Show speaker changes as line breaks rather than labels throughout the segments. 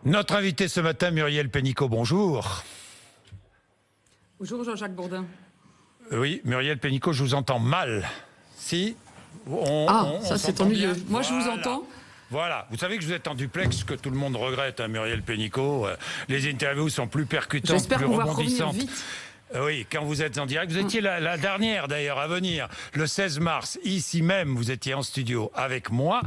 Notre invité ce matin, Muriel Pénicaud, bonjour.
Bonjour Jean-Jacques Bourdin.
Oui, Muriel Pénicaud, je vous entends mal. Si
ça c'est ennuyeux. Moi je vous entends.
Voilà, vous savez que vous êtes en duplex, que tout le monde regrette, hein, Muriel Pénicaud. Les interviews sont plus percutantes, plus rebondissantes. Oui, quand vous êtes en direct. Vous étiez la dernière d'ailleurs à venir, le 16 mars, ici même, vous étiez en studio avec moi,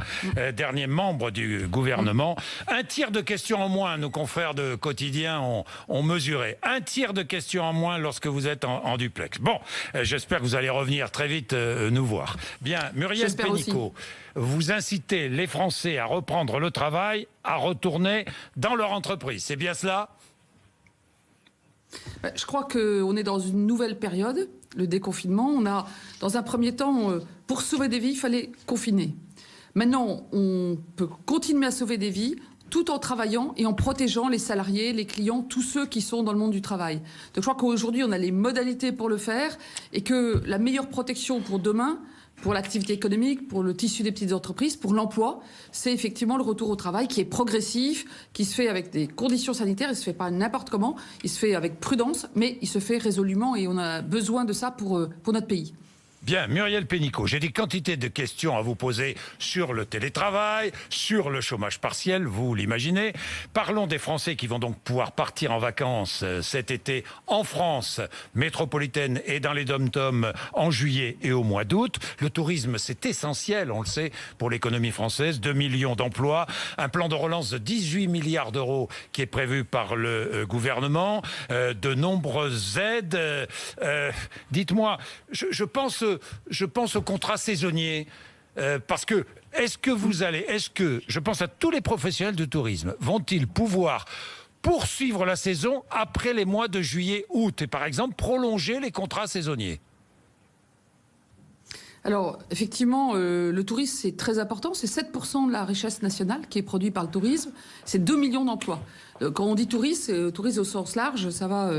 dernier membre du gouvernement. Un tiers de questions en moins, nos confrères de Quotidien ont mesuré. Un tiers de questions en moins lorsque vous êtes en duplex. Bon, j'espère que vous allez revenir très vite nous voir. Bien, Muriel Pénicaud, vous incitez les Français à reprendre le travail, à retourner dans leur entreprise. C'est bien cela ?
Je crois qu'on est dans une nouvelle période, le déconfinement. On a, dans un premier temps, pour sauver des vies, il fallait confiner. Maintenant, on peut continuer à sauver des vies tout en travaillant et en protégeant les salariés, les clients, tous ceux qui sont dans le monde du travail. Donc je crois qu'aujourd'hui, on a les modalités pour le faire et que la meilleure protection pour demain, pour l'activité économique, pour le tissu des petites entreprises, pour l'emploi, c'est effectivement le retour au travail qui est progressif, qui se fait avec des conditions sanitaires, il ne se fait pas n'importe comment, il se fait avec prudence, mais il se fait résolument et on a besoin de ça pour notre pays.
Bien, Muriel Pénicaud, j'ai des quantités de questions à vous poser sur le télétravail, sur le chômage partiel, vous l'imaginez. Parlons des Français qui vont donc pouvoir partir en vacances cet été en France métropolitaine et dans les dom-toms en juillet et au mois d'août. Le tourisme, c'est essentiel, on le sait, pour l'économie française. 2 millions d'emplois, un plan de relance de 18 milliards d'euros qui est prévu par le gouvernement, de nombreuses aides. Dites-moi, je pense au contrat saisonnier, parce que je pense à tous les professionnels du tourisme, vont-ils pouvoir poursuivre la saison après les mois de juillet, août et par exemple prolonger les contrats saisonniers?
Alors, effectivement, le tourisme, c'est très important. C'est 7% de la richesse nationale qui est produite par le tourisme. C'est 2 millions d'emplois. Quand on dit tourisme, tourisme au sens large, ça va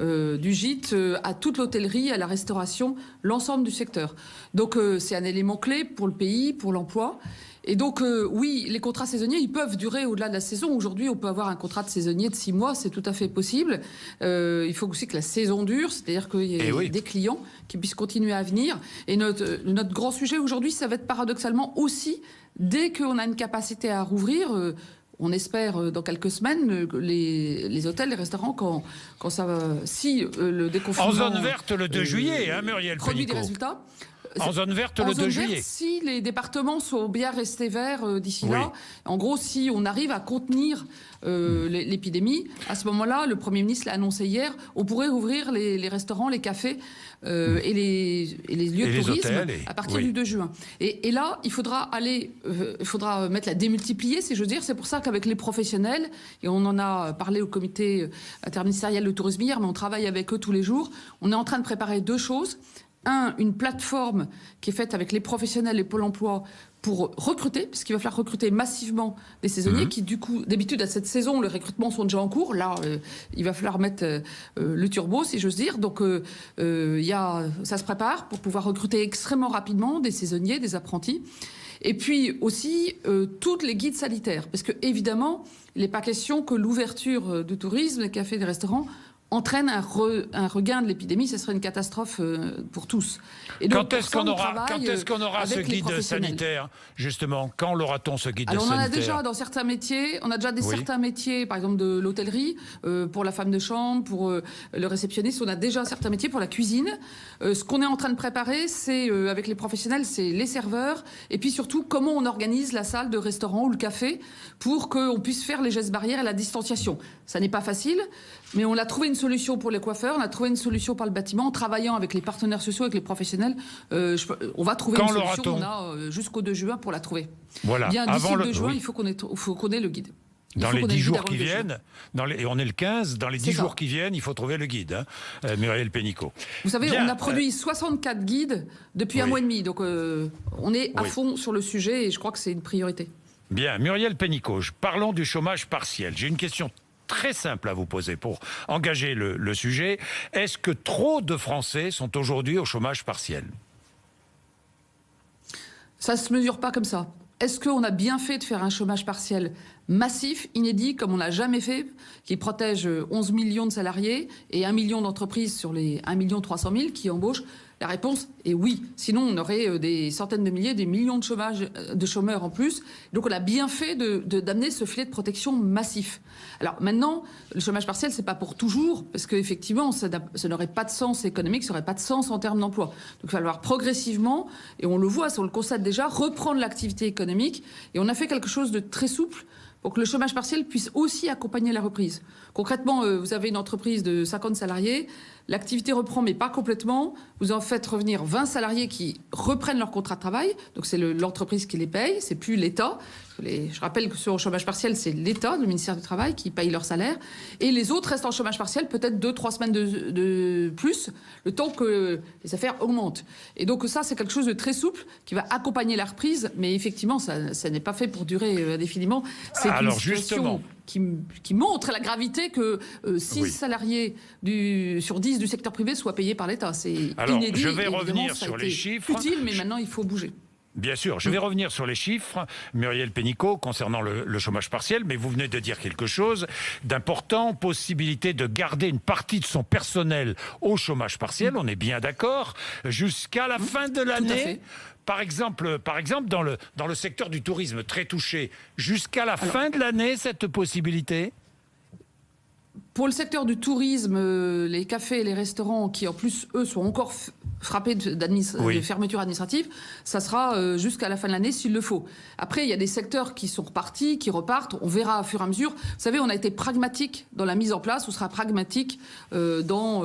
du gîte à toute l'hôtellerie, à la restauration, l'ensemble du secteur. Donc, c'est un élément clé pour le pays, pour l'emploi. Et donc, oui, les contrats saisonniers, ils peuvent durer au-delà de la saison. Aujourd'hui, on peut avoir un contrat de saisonnier de 6 mois, c'est tout à fait possible. Il faut aussi que la saison dure, c'est-à-dire qu'il y ait des clients qui puissent continuer à venir. Et notre grand sujet aujourd'hui, ça va être paradoxalement aussi, dès qu'on a une capacité à rouvrir, on espère dans quelques semaines les hôtels, les restaurants, quand ça va, si le déconfinement...
En zone verte le 2 juillet, hein, Muriel Pénicaud.
Produit des résultats.
En zone verte le 2 juillet.
Si les départements sont bien restés verts d'ici là, en gros, si on arrive à contenir l'épidémie, à ce moment-là, le Premier ministre l'a annoncé hier, on pourrait rouvrir les restaurants, les cafés et les lieux de tourisme à partir du 2 juin. Et là, il faudra mettre la démultiplier, si je veux dire. C'est pour ça qu'avec les professionnels, et on en a parlé au comité interministériel de tourisme hier, mais on travaille avec eux tous les jours, on est en train de préparer 2 choses. Une plateforme qui est faite avec les professionnels et Pôle emploi pour recruter, parce qu'il va falloir recruter massivement des saisonniers qui, du coup, d'habitude, à cette saison, les recrutements sont déjà en cours. Là, il va falloir mettre le turbo, si j'ose dire. Donc, ça se prépare pour pouvoir recruter extrêmement rapidement des saisonniers, des apprentis. Et puis aussi, toutes les guides sanitaires. Parce que, évidemment, il n'est pas question que l'ouverture du tourisme, des cafés, des restaurants, entraîne un regain de l'épidémie, ce serait une catastrophe pour tous. Et donc, quand est-ce qu'on aura
ce guide sanitaire, justement? Quand l'aura-t-on, ce guide sanitaire?
On en a déjà dans certains métiers. On a déjà certains métiers, par exemple de l'hôtellerie, pour la femme de chambre, pour le réceptionniste. On a déjà certains métiers pour la cuisine. Ce qu'on est en train de préparer, c'est, avec les professionnels, c'est les serveurs. Et puis surtout, comment on organise la salle de restaurant ou le café pour qu'on puisse faire les gestes barrières et la distanciation. Ça n'est pas facile, mais on a trouvé une solution pour les coiffeurs, on a trouvé une solution par le bâtiment, en travaillant avec les partenaires sociaux, avec les professionnels. On va trouver une solution, on a jusqu'au 2 juin pour la trouver.
Voilà.
Bien, d'ici le 2 juin, il faut qu'on ait le guide.
Dans les 10 jours qui viennent, et on est le 15, dans les 10 jours qui viennent, il faut trouver le guide, hein, Muriel Pénicaud.
Vous savez, on a produit 64 guides depuis 1 mois et demi, donc on est à fond sur le sujet et je crois que c'est une priorité.
Bien, Muriel Pénicaud, parlons du chômage partiel. J'ai une question très simple à vous poser pour engager le sujet. Est-ce que trop de Français sont aujourd'hui au chômage partiel?
Ça ne se mesure pas comme ça. est-ce qu'on a bien fait de faire un chômage partiel massif, inédit, comme on l'a jamais fait, qui protège 11 millions de salariés et 1 million d'entreprises sur les 1 300 000 qui embauchent? La réponse est oui. Sinon, on aurait des centaines de milliers, des millions de chômeurs en plus. Donc, on a bien fait d'amener ce filet de protection massif. Alors maintenant, le chômage partiel, c'est pas pour toujours, parce qu'effectivement, ça n'aurait pas de sens économique, ça n'aurait pas de sens en termes d'emploi. Donc, il va falloir progressivement, et on le voit, on le constate déjà, reprendre l'activité économique. Et on a fait quelque chose de très souple pour que le chômage partiel puisse aussi accompagner la reprise. Concrètement, vous avez une entreprise de 50 salariés, l'activité reprend mais pas complètement, vous en faites revenir 20 salariés qui reprennent leur contrat de travail, donc c'est l'entreprise qui les paye, c'est plus l'État. Je rappelle que sur le chômage partiel, c'est l'État, le ministère du Travail, qui paye leur salaire, et les autres restent en chômage partiel peut-être 2-3 semaines de plus, le temps que les affaires augmentent. Et donc ça, c'est quelque chose de très souple qui va accompagner la reprise, mais effectivement, ça n'est pas fait pour durer indéfiniment. C'est une situation qui montre la gravité que 6 salariés sur 10 du secteur privé soient payés par l'État. C'est inédit.
Je vais revenir sur les chiffres.
Utile, mais maintenant, il faut bouger.
Bien sûr, je vais revenir sur les chiffres, Muriel Pénicaud, concernant le chômage partiel, mais vous venez de dire quelque chose d'important, possibilité de garder une partie de son personnel au chômage partiel, on est bien d'accord, jusqu'à la fin de l'année. Par exemple, dans le secteur du tourisme, très touché, jusqu'à la fin de l'année, cette possibilité ?
Pour le secteur du tourisme, les cafés et les restaurants, qui en plus, eux, sont encore frappés de fermeture administrative, ça sera jusqu'à la fin de l'année s'il le faut. Après, il y a des secteurs qui sont repartis, qui repartent, on verra au fur et à mesure. Vous savez, on a été pragmatique dans la mise en place, on sera pragmatique dans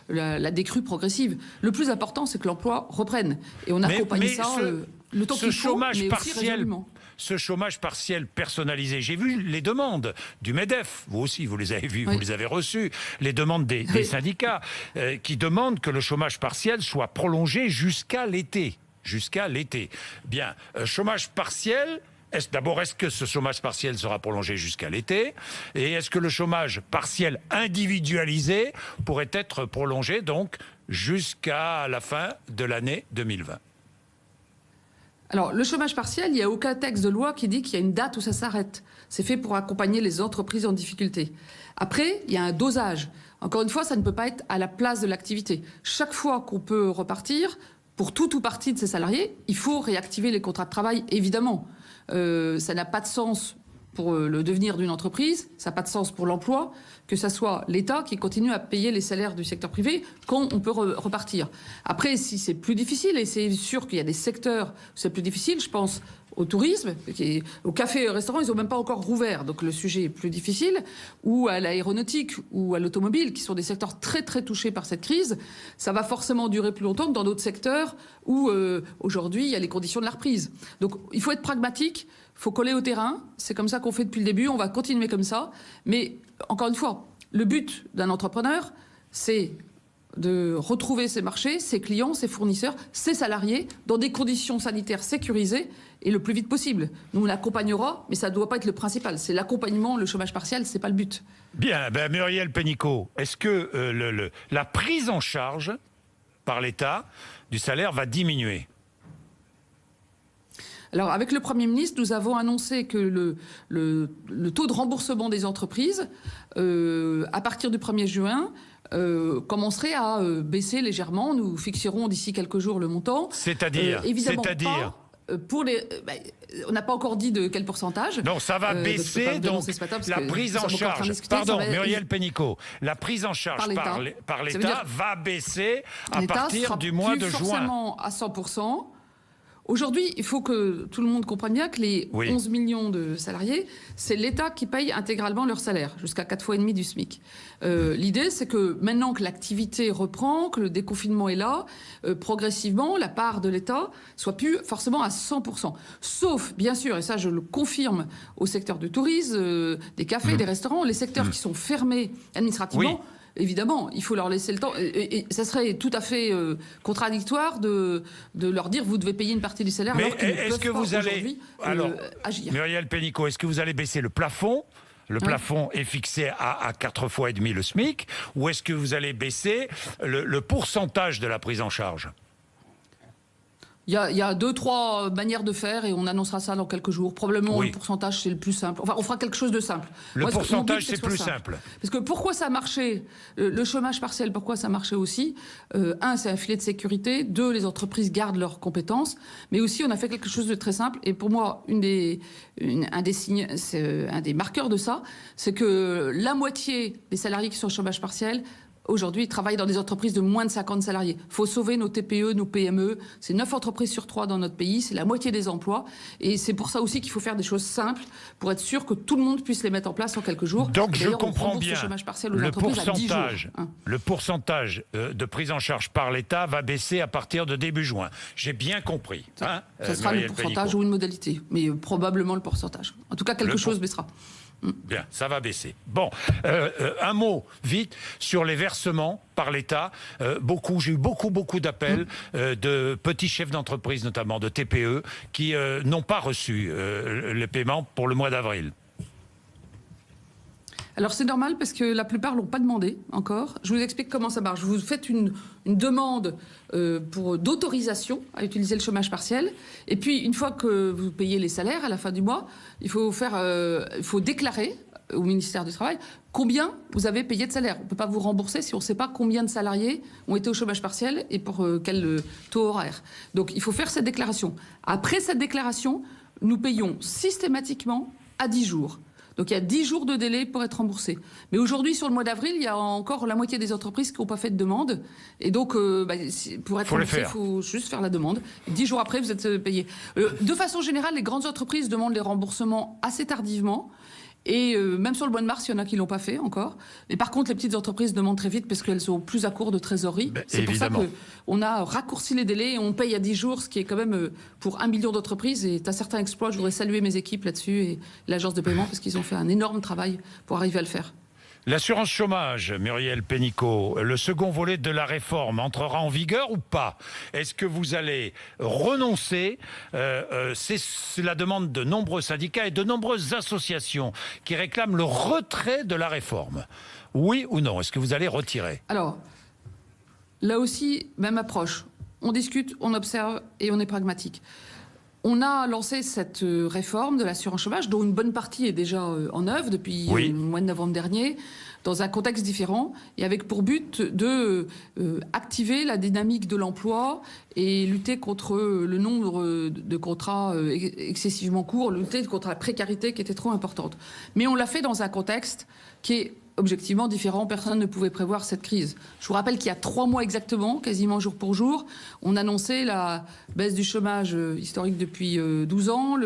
la décrue progressive. Le plus important, c'est que l'emploi reprenne. Et on accompagne ça le temps qu'il faut, mais aussi résolument.
Ce chômage partiel personnalisé, j'ai vu les demandes du MEDEF, vous aussi, vous les avez vues, vous les avez reçues, les demandes des syndicats qui demandent que le chômage partiel soit prolongé jusqu'à l'été. Jusqu'à l'été. Bien, chômage partiel, d'abord, est-ce que ce chômage partiel sera prolongé jusqu'à l'été? Et est-ce que le chômage partiel individualisé pourrait être prolongé donc jusqu'à la fin de l'année 2020?
Alors, le chômage partiel, il n'y a aucun texte de loi qui dit qu'il y a une date où ça s'arrête. C'est fait pour accompagner les entreprises en difficulté. Après, il y a un dosage. Encore une fois, ça ne peut pas être à la place de l'activité. Chaque fois qu'on peut repartir, pour tout ou partie de ces salariés, il faut réactiver les contrats de travail, évidemment. Ça n'a pas de sens pour le devenir d'une entreprise, ça n'a pas de sens pour l'emploi, que ce soit l'État qui continue à payer les salaires du secteur privé quand on peut repartir. Après, si c'est plus difficile, et c'est sûr qu'il y a des secteurs où c'est plus difficile, je pense au tourisme, au café et au restaurant, ils n'ont même pas encore rouvert, donc le sujet est plus difficile, ou à l'aéronautique ou à l'automobile, qui sont des secteurs très très touchés par cette crise, ça va forcément durer plus longtemps que dans d'autres secteurs où aujourd'hui il y a les conditions de la reprise. Donc il faut être pragmatique, il faut coller au terrain, c'est comme ça qu'on fait depuis le début, on va continuer comme ça, mais encore une fois, le but d'un entrepreneur, c'est de retrouver ses marchés, ses clients, ses fournisseurs, ses salariés, dans des conditions sanitaires sécurisées et le plus vite possible. Nous, on l'accompagnera, mais ça ne doit pas être le principal. C'est l'accompagnement, le chômage partiel, ce n'est pas le but.
Bien, Muriel Pénicaud, est-ce que la prise en charge par l'État du salaire va diminuer ?
Alors, avec le Premier ministre, nous avons annoncé que le taux de remboursement des entreprises, à partir du 1er juin, commencerait à baisser légèrement. Nous fixerons d'ici quelques jours le montant.
C'est-à-dire
on n'a pas encore dit de quel pourcentage.
Non, ça va baisser, donc la prise en charge. Pardon, Muriel Pénicaud, la prise en charge par l'État va baisser à partir du mois de juin.
Forcément à 100%. Aujourd'hui, il faut que tout le monde comprenne bien que les 11 millions de salariés, c'est l'État qui paye intégralement leur salaire, jusqu'à 4,5 fois du SMIC. L'idée, c'est que maintenant que l'activité reprend, que le déconfinement est là, progressivement, la part de l'État soit plus forcément à 100%. Sauf, bien sûr, et ça je le confirme, au secteur du tourisme, des cafés, des restaurants, les secteurs qui sont fermés administrativement. Oui. Évidemment, il faut leur laisser le temps. Et ça serait tout à fait contradictoire de leur dire vous devez payer une partie du salaire alors qu'ils ne peuvent pas aujourd'hui agir.
Muriel Pénicaud, est-ce que vous allez baisser le plafond ? Le plafond est fixé à 4,5 fois le SMIC. Ou est-ce que vous allez baisser le pourcentage de la prise en charge ?
Il y a 2-3 manières de faire et on annoncera ça dans quelques jours. Probablement le pourcentage, c'est le plus simple. Enfin, on fera quelque chose de simple.
Le pourcentage, c'est plus simple.
Parce que pourquoi ça marchait, le chômage partiel, pourquoi ça marchait aussi un, c'est un filet de sécurité. 2, les entreprises gardent leurs compétences. Mais aussi, on a fait quelque chose de très simple. Et pour moi, un des marqueurs de ça, c'est que la moitié des salariés qui sont au chômage partiel, aujourd'hui, ils travaillent dans des entreprises de moins de 50 salariés. Il faut sauver nos TPE, nos PME. C'est 9 entreprises sur 3 dans notre pays. C'est la moitié des emplois. Et c'est pour ça aussi qu'il faut faire des choses simples pour être sûr que tout le monde puisse les mettre en place en quelques jours.
Donc je comprends bien.
Le
pourcentage de prise en charge par l'État va baisser à partir de début juin. J'ai bien compris.
Ça sera le pourcentage ou une modalité. Mais probablement le pourcentage. En tout cas, quelque chose baissera.
Bien, ça va baisser. Bon, un mot vite sur les versements par l'État. J'ai eu beaucoup d'appels de petits chefs d'entreprise, notamment de TPE, qui n'ont pas reçu le paiement pour le mois d'avril.
Alors c'est normal parce que la plupart l'ont pas demandé encore. Je vous explique comment ça marche. Vous faites une demande d'autorisation à utiliser le chômage partiel. Et puis une fois que vous payez les salaires à la fin du mois, il faut déclarer au ministère du Travail combien vous avez payé de salaire. On ne peut pas vous rembourser si on ne sait pas combien de salariés ont été au chômage partiel et pour quel taux horaire. Donc il faut faire cette déclaration. Après cette déclaration, nous payons systématiquement à 10 jours. Donc il y a 10 jours de délai pour être remboursé. Mais aujourd'hui, sur le mois d'avril, il y a encore la moitié des entreprises qui n'ont pas fait de demande. Et donc, pour être remboursé, il faut juste faire la demande. 10 jours après, vous êtes payé. De façon générale, les grandes entreprises demandent les remboursements assez tardivement. Et même sur le mois de mars, il y en a qui ne l'ont pas fait encore. Mais par contre, les petites entreprises demandent très vite parce qu'elles sont plus à court de trésorerie. C'est pour ça qu'on a raccourci les délais et on paye à 10 jours, ce qui est quand même pour 1 million d'entreprises. Et tu as certains exploits. Je voudrais saluer mes équipes là-dessus et l'agence de paiement parce qu'ils ont fait un énorme travail pour arriver à le faire.
L'assurance chômage, Muriel Pénicaud, le second volet de la réforme entrera en vigueur ou pas? Est-ce que vous allez renoncer? C'est la demande de nombreux syndicats et de nombreuses associations qui réclament le retrait de la réforme. Oui ou non? Est-ce que vous allez retirer?
Alors, là aussi, même approche. On discute, on observe et on est pragmatique. On a lancé cette réforme de l'assurance chômage, dont une bonne partie est déjà en œuvre depuis le mois de novembre dernier, dans un contexte différent, et avec pour but de activer la dynamique de l'emploi et lutter contre le nombre de contrats excessivement courts, lutter contre la précarité qui était trop importante. Mais on l'a fait dans un contexte qui est objectivement différent. Personne ne pouvait prévoir cette crise. Je vous rappelle qu'il y a 3 mois exactement, quasiment jour pour jour, on annonçait la baisse du chômage historique depuis 12 ans,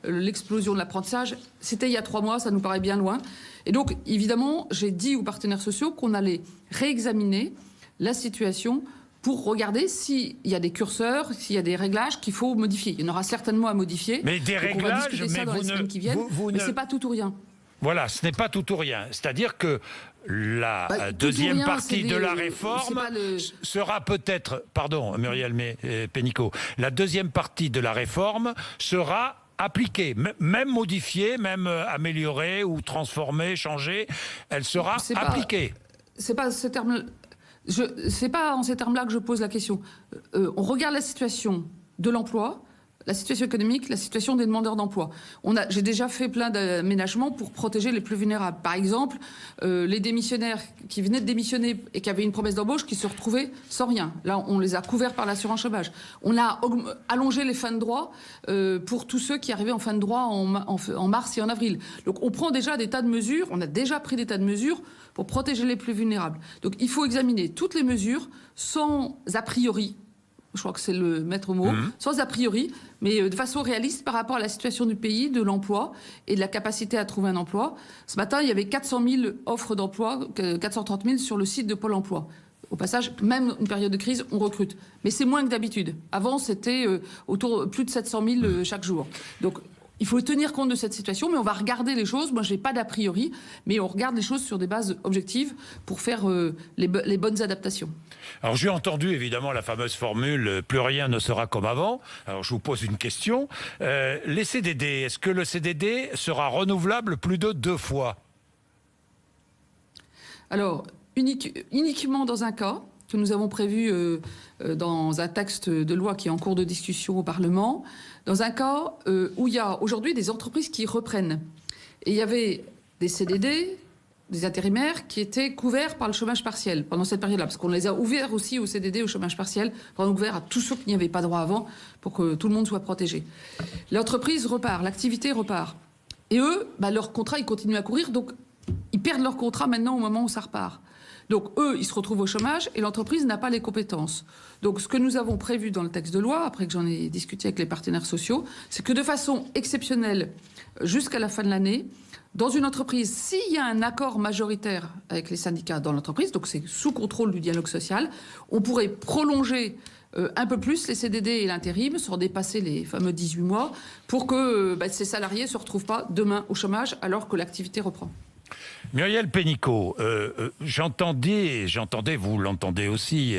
l'explosion de l'apprentissage. C'était il y a 3 mois, ça nous paraît bien loin. Et donc, évidemment, j'ai dit aux partenaires sociaux qu'on allait réexaminer la situation pour regarder s'il y a des curseurs, s'il y a des réglages qu'il faut modifier. Il y en aura certainement à modifier.
Mais des réglages,
on va discuter ça dans les semaines qui viennent, mais c'est pas tout ou rien.
Voilà, ce n'est pas tout ou rien. C'est-à-dire que la deuxième partie de la réforme sera peut-être... Pardon, Muriel Pénicaud. La deuxième partie de la réforme sera appliquée, même modifiée, même améliorée ou transformée, changée. Elle sera appliquée.
C'est pas ce terme... C'est pas en ces termes-là que je pose la question. On regarde la situation de l'emploi, la situation économique, la situation des demandeurs d'emploi. J'ai déjà fait plein d'aménagements pour protéger les plus vulnérables. Par exemple, les démissionnaires qui venaient de démissionner et qui avaient une promesse d'embauche qui se retrouvaient sans rien. Là, on les a couverts par l'assurance chômage. On a allongé les fins de droit pour tous ceux qui arrivaient en fin de droit en mars et en avril. Donc on prend déjà des tas de mesures, on a déjà pris des tas de mesures pour protéger les plus vulnérables. Donc il faut examiner toutes les mesures sans a priori. Je crois que c'est le maître mot, sans a priori, mais de façon réaliste par rapport à la situation du pays, de l'emploi et de la capacité à trouver un emploi. Ce matin, il y avait 400 000 offres d'emploi, 430 000 sur le site de Pôle emploi. Au passage, même une période de crise, on recrute. Mais c'est moins que d'habitude. Avant, c'était autour plus de 700 000 chaque jour. Donc, il faut tenir compte de cette situation, mais on va regarder les choses. Moi, je n'ai pas d'a priori, mais on regarde les choses sur des bases objectives pour faire les bonnes adaptations.
Alors, j'ai entendu évidemment la fameuse formule « plus rien ne sera comme avant ». Alors, je vous pose une question. Les CDD, est-ce que le CDD sera renouvelable plus de 2 fois?
Alors, uniquement dans un cas, que nous avons prévu dans un texte de loi qui est en cours de discussion au Parlement, dans un cas où il y a aujourd'hui des entreprises qui reprennent. Et il y avait des CDD, des intérimaires qui étaient couverts par le chômage partiel pendant cette période-là, parce qu'on les a ouverts aussi au CDD, au chômage partiel, pendant ouvert à tous ceux qui n'y avaient pas droit avant, pour que tout le monde soit protégé. L'entreprise repart, l'activité repart. Et eux, leur contrat, il continue à courir, donc ils perdent leur contrat maintenant au moment où ça repart. Donc eux, ils se retrouvent au chômage et l'entreprise n'a pas les compétences. Donc ce que nous avons prévu dans le texte de loi, après que j'en ai discuté avec les partenaires sociaux, c'est que de façon exceptionnelle, jusqu'à la fin de l'année, dans une entreprise, s'il y a un accord majoritaire avec les syndicats dans l'entreprise, donc c'est sous contrôle du dialogue social, on pourrait prolonger un peu plus les CDD et l'intérim, sans dépasser les fameux 18 mois, pour que ces salariés ne se retrouvent pas demain au chômage alors que l'activité reprend.
Muriel Pénicaud, j'entendais, vous l'entendez aussi,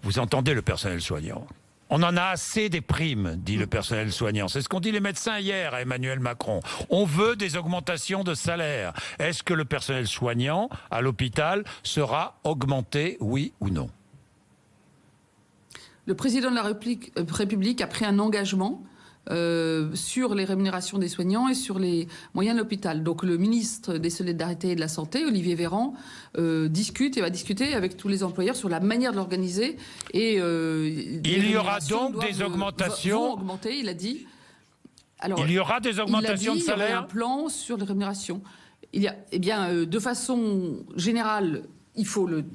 vous entendez le personnel soignant. On en a assez des primes, dit le personnel soignant. C'est ce qu'ont dit les médecins hier à Emmanuel Macron. On veut des augmentations de salaire. Est-ce que le personnel soignant à l'hôpital sera augmenté, oui ou non?
Le président de la République a pris un engagement sur les rémunérations des soignants et sur les moyens de l'hôpital. Donc le ministre des Solidarités et de la Santé, Olivier Véran, discute et va discuter avec tous les employeurs sur la manière de l'organiser. Et
il y aura donc des augmentations.
Vont augmenter, il a dit. Alors,
il y aura des augmentations de salaire.
Il y aura un plan sur les rémunérations. Il y a, de façon générale.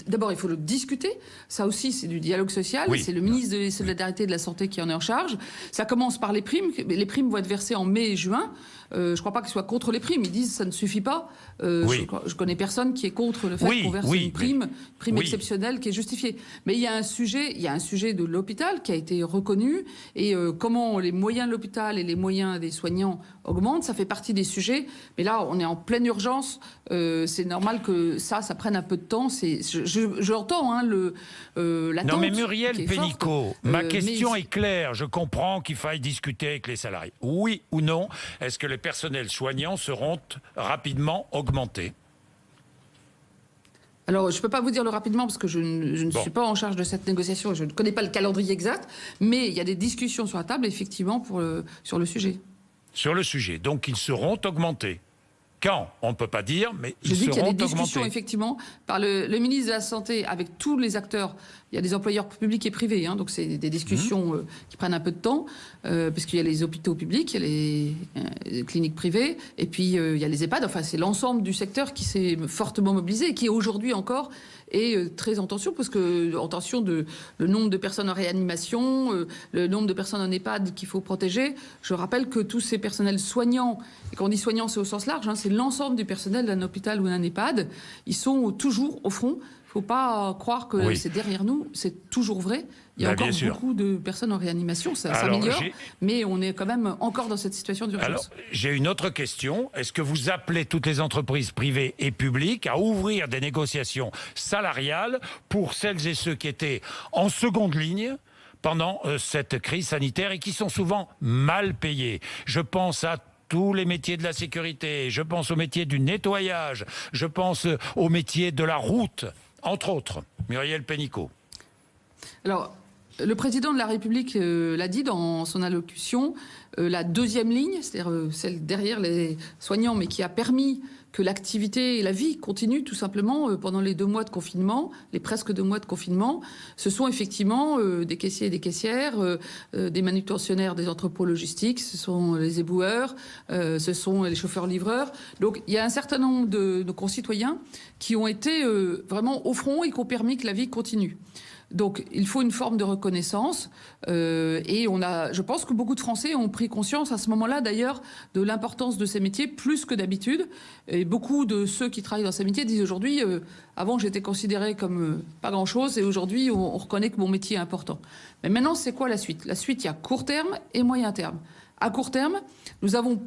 D'abord, il faut le discuter. Ça aussi, c'est du dialogue social. Oui. C'est le ministre de la Solidarité et de la Santé qui en est en charge. Ça commence par les primes. Les primes vont être versées en mai et juin. Je ne crois pas qu'ils soient contre les primes. Ils disent que ça ne suffit pas. Je connais personne qui est contre le fait qu'on verse une prime exceptionnelle qui est justifiée. Mais il y a un sujet de l'hôpital qui a été reconnu. Et comment les moyens de l'hôpital et les moyens des soignants augmentent, ça fait partie des sujets. Mais là, on est en pleine urgence. C'est normal que ça prenne un peu de temps. J'entends l'attente.
Non mais Muriel Pénicaud, ma question est claire. Je comprends qu'il faille discuter avec les salariés. Oui ou non, est-ce que les personnels soignants seront rapidement augmentés?
Alors, je ne peux pas vous dire le rapidement parce que je ne suis pas en charge de cette négociation. Je ne connais pas le calendrier exact, mais il y a des discussions sur la table, effectivement, sur le sujet.
Sur le sujet. Donc, ils seront augmentés. Quand? On ne peut pas dire, mais ils seront augmentés. Je dis qu'il y a des discussions, effectivement,
par le ministre de la Santé avec tous les acteurs. Il y a des employeurs publics et privés, donc c'est des discussions qui prennent un peu de temps, parce qu'il y a les hôpitaux publics, il y a les cliniques privées, et puis il y a les EHPAD. Enfin, c'est l'ensemble du secteur qui s'est fortement mobilisé et qui aujourd'hui encore est très en tension, parce que en tension le nombre de personnes en réanimation, le nombre de personnes en EHPAD qu'il faut protéger. Je rappelle que tous ces personnels soignants, et quand on dit soignants, c'est au sens large, c'est l'ensemble du personnel d'un hôpital ou d'un EHPAD, ils sont toujours au front. Il ne faut pas croire que c'est derrière nous, c'est toujours vrai. Il y a encore beaucoup de personnes en réanimation, ça s'améliore, mais on est quand même encore dans cette situation d'urgence.
Alors, j'ai une autre question. Est-ce que vous appelez toutes les entreprises privées et publiques à ouvrir des négociations salariales pour celles et ceux qui étaient en seconde ligne pendant cette crise sanitaire et qui sont souvent mal payés? Je pense à tous les métiers de la sécurité, je pense au métier du nettoyage, je pense au métier de la route, entre autres. Muriel Pénicaud.
Alors, le président de la République l'a dit dans son allocution, la deuxième ligne, c'est-à-dire celle derrière les soignants, mais qui a permis que l'activité et la vie continuent tout simplement pendant les 2 mois de confinement, les presque 2 mois de confinement. Ce sont effectivement des caissiers et des caissières, des manutentionnaires des entrepôts logistiques, ce sont les éboueurs, ce sont les chauffeurs-livreurs. Donc il y a un certain nombre de nos concitoyens qui ont été vraiment au front et qui ont permis que la vie continue. Donc, il faut une forme de reconnaissance et je pense que beaucoup de Français ont pris conscience à ce moment-là, d'ailleurs, de l'importance de ces métiers plus que d'habitude. Et beaucoup de ceux qui travaillent dans ces métiers disent aujourd'hui, avant j'étais considéré comme pas grand-chose et aujourd'hui on reconnaît que mon métier est important. Mais maintenant, c'est quoi la suite? La suite, il y a court terme et moyen terme. À court terme, nous avons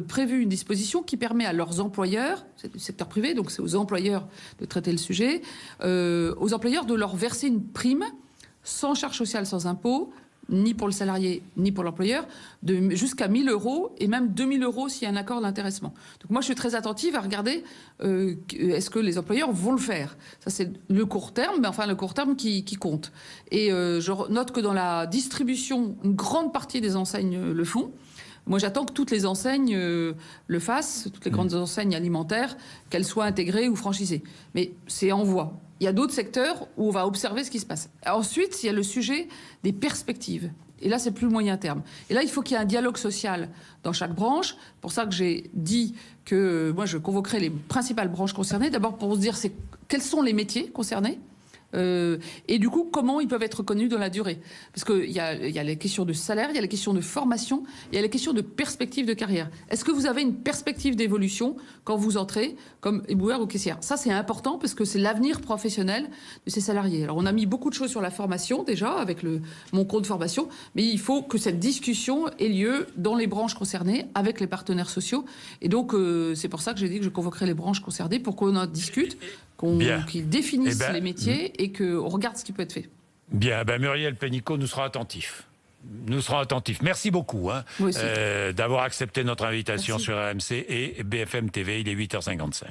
prévu une disposition qui permet à leurs employeurs, c'est du secteur privé, donc c'est aux employeurs de traiter le sujet, aux employeurs de leur verser une prime sans charge sociale, sans impôt, ni pour le salarié, ni pour l'employeur, jusqu'à 1 000 € et même 2 000 € s'il y a un accord d'intéressement. Donc moi, je suis très attentive à regarder est-ce que les employeurs vont le faire. Ça, c'est le court terme, mais enfin le court terme qui compte. Et je note que dans la distribution, une grande partie des enseignes le font. Moi, j'attends que toutes les enseignes le fassent, toutes les grandes enseignes alimentaires, qu'elles soient intégrées ou franchisées. Mais c'est en voie. Il y a d'autres secteurs où on va observer ce qui se passe. Ensuite, il y a le sujet des perspectives. Et là, c'est plus le moyen terme. Et là, il faut qu'il y ait un dialogue social dans chaque branche. C'est pour ça que j'ai dit que moi, je convoquerai les principales branches concernées. D'abord, pour se dire quels sont les métiers concernés. Et du coup, comment ils peuvent être reconnus dans la durée? Parce qu'il y a les questions de salaire, il y a les questions de formation, il y a les questions de perspective de carrière. Est-ce que vous avez une perspective d'évolution quand vous entrez comme éboueur ou caissière? Ça, c'est important parce que c'est l'avenir professionnel de ces salariés. Alors, on a mis beaucoup de choses sur la formation déjà avec mon compte formation, mais il faut que cette discussion ait lieu dans les branches concernées avec les partenaires sociaux. Et donc, c'est pour ça que j'ai dit que je convoquerai les branches concernées pour qu'on en discute, qu'ils définissent les métiers et qu'on regarde ce qui peut être fait.
Bien, Muriel Pénicaud, nous serons attentifs. Nous serons attentifs. Merci beaucoup d'avoir accepté notre invitation sur RMC et BFM TV. Il est 8h55.